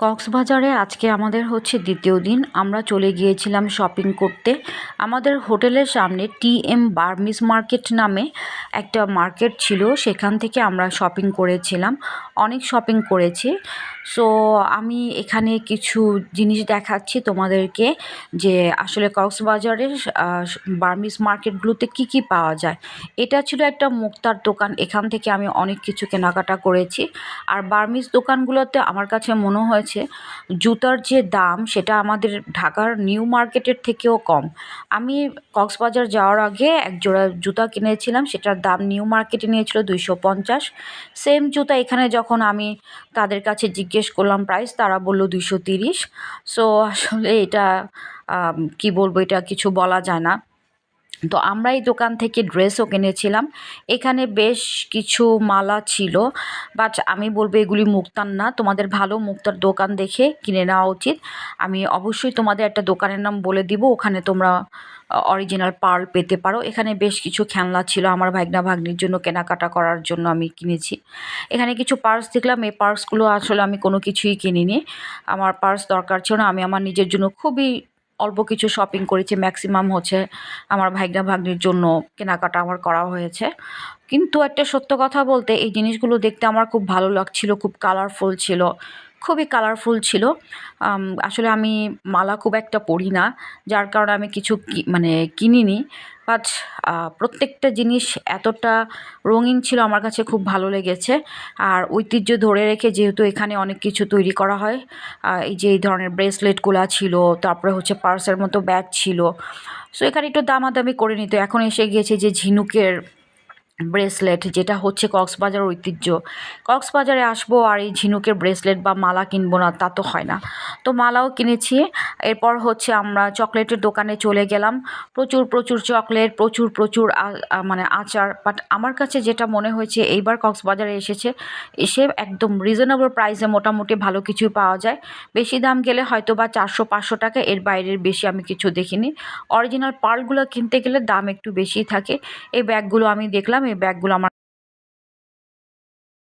কক্সবাজারে আজকে আমাদের হচ্ছে দ্বিতীয় দিন। আমরা চলে গিয়েছিলাম শপিং করতে। আমাদের হোটেলের সামনে টিএম বার্মিজ মার্কেট নামে একটা মার্কেট ছিল, সেখান থেকে আমরা শপিং করেছিলাম। অনেক শপিং করেছি। সো আমি এখানে কিছু জিনিস দেখাচ্ছি তোমাদেরকে যে আসলে কক্সবাজারের বার্মিজ মার্কেটগুলোতে কি কি পাওয়া যায়। এটা ছিল একটা মুক্তার দোকান, এখান থেকে আমি অনেক কিছু কেনাকাটা করেছি। আর বার্মিজ দোকানগুলোতে আমার কাছে মনে হয়েছে জুতার যে দাম সেটা আমাদের ঢাকার নিউ মার্কেটের থেকেও কম। আমি কক্সবাজার যাওয়ার আগে এক জোড়া জুতা কিনেছিলাম, সেটার দাম নিউ মার্কেটে নিয়েছিল 250। সেম জুতা এখানে যখন আমি তাদের কাছে জিজ্ঞেস করলাম প্রাইস, তারা বলল 230। সো আসলে এটা কি বলবো, এটা কিছু বলা যায় না। তো আমরা এই দোকান থেকে ড্রেসও কিনেছিলাম। এখানে বেশ কিছু মালা ছিল, বাট আমি বলবো এগুলি মুক্তার না। তোমাদের ভালো মুক্তার দোকান দেখে কিনে নেওয়া উচিত। আমি অবশ্যই তোমাদের একটা দোকানের নাম বলে দিব, ওখানে তোমরা অরিজিনাল পার্ল পেতে পারো। এখানে বেশ কিছু খেলনা ছিল, আমার ভাগনা ভাগ্নির জন্য কেনাকাটা করার জন্য আমি কিনেছি। এখানে কিছু পার্স দেখলাম, এই পার্সগুলো আসলে আমি কোনো কিছুই কিনিনি, আমার পার্স দরকার ছিল না। আমি আমার নিজের জন্য খুবই অল্প কিছু শপিং করেছি, ম্যাক্সিমাম হচ্ছে আমার ভাইগনা ভাগ্নির জন্য কেনাকাটা আমার করা হয়েছে। কিন্তু একটা সত্য কথা বলতে, এই জিনিসগুলো দেখতে আমার খুব ভালো লাগছিল, খুব কালারফুল ছিল, খুবই কালারফুল ছিল। আসলে আমি মালা খুব একটা পরি না, যার কারণে আমি কিছু মানে কিনিনি। বাট প্রত্যেকটা জিনিস এতটা রঙিন ছিল, আমার কাছে খুব ভালো লেগেছে। আর ঐতিহ্য ধরে রেখে যেহেতু এখানে অনেক কিছু তৈরি করা হয়, এই যে এই ধরনের ব্রেসলেটগুলো ছিল, তারপরে হচ্ছে পার্সের মতো ব্যাগ ছিল। সো এখানে একটু দামাদামি করে নিত। এখন এসে গিয়েছে যে ঝিনুকের ব্রেসলেট, যেটা হচ্ছে কক্সবাজার ঐতিহ্য। কক্সবাজারে আসবো আর এই ঝিনুকের ব্রেসলেট বা মালা কিনবো না, তা তো হয় না। তো মালাও কিনেছি। এরপর হচ্ছে আমরা চকলেটের দোকানে চলে গেলাম। প্রচুর প্রচুর চকলেট, প্রচুর প্রচুর মানে আচার। বাট আমার কাছে যেটা মনে হয়েছে, এইবার কক্সবাজারে এসে একদম রিজনেবল প্রাইসে মোটামুটি ভালো কিছুই পাওয়া যায়। বেশি দাম গেলে হয়তো বা 400-500 টাকা, এর বাইরের বেশি আমি কিছু দেখিনি। অরিজিনাল পার্লগুলো কিনতে গেলে দাম একটু বেশিই থাকে। এই ব্যাগগুলো আমি দেখলাম, এই ব্যাগগুলো আমার